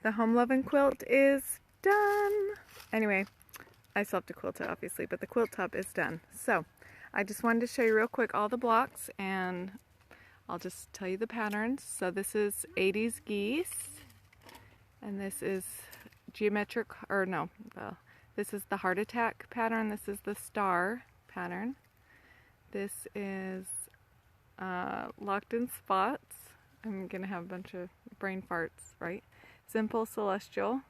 The Home Lovin quilt is done. Anyway, I still have to quilt it obviously, but the quilt top is done. So I just wanted to show you real quick all the blocks, and I'll just tell you the patterns. So this is 80s geese, and this is geometric, or no, this is the heart attack pattern. This is the star pattern. This is locked in spots. I'm gonna have a bunch of brain farts, right? Simple celestial.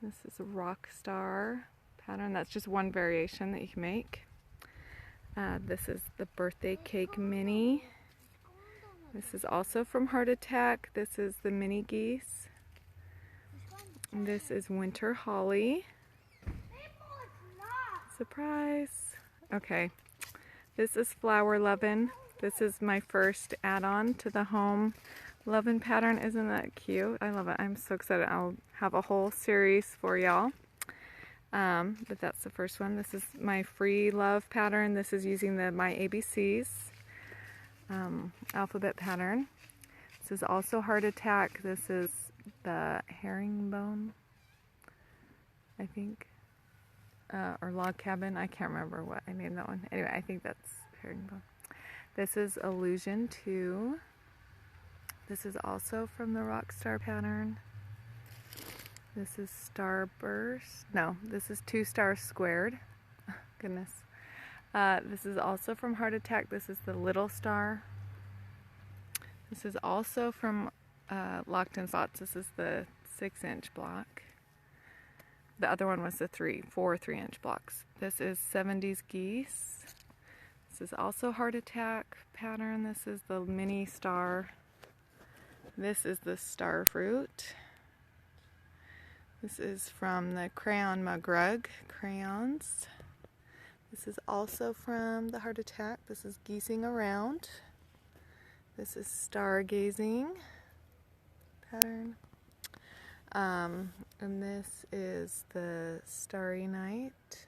This is a rock star pattern. That's just one variation that you can make. This is the birthday cake mini. This is also from Heart Attack. This is the mini geese. And this is winter holly. Surprise! Okay. This is Flower Lovin. This is my first add-on to the Home Lovin pattern. Isn't that cute? I love it. I'm so excited. I'll have a whole series for y'all. But that's the first one. This is my free love pattern. This is using the My ABCs alphabet pattern. This is also Heart Attack. This is the herringbone, I think, or log cabin. I can't remember what I named that one. Anyway, I think that's herringbone. This is Illusion 2. This is also from the Rockstar pattern. This is Starburst. No, this is 2 stars squared. Goodness. This is also from Heart Attack. This is the little star. This is also from Locked in Spots. This is the 6-inch block. The other one was the 4 3-inch blocks. This is 70s geese. This is also Heart Attack pattern. This is the mini star. This is the star fruit. This is from the Crayon Mug Rug crayons. This is also from the Heart Attack. This is Geesing Around. This is Stargazing pattern. And this is the Starry Night.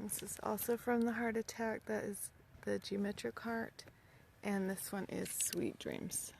This is also from the Heart Attack. That is the Geometric Heart. And this one is Sweet Dreams.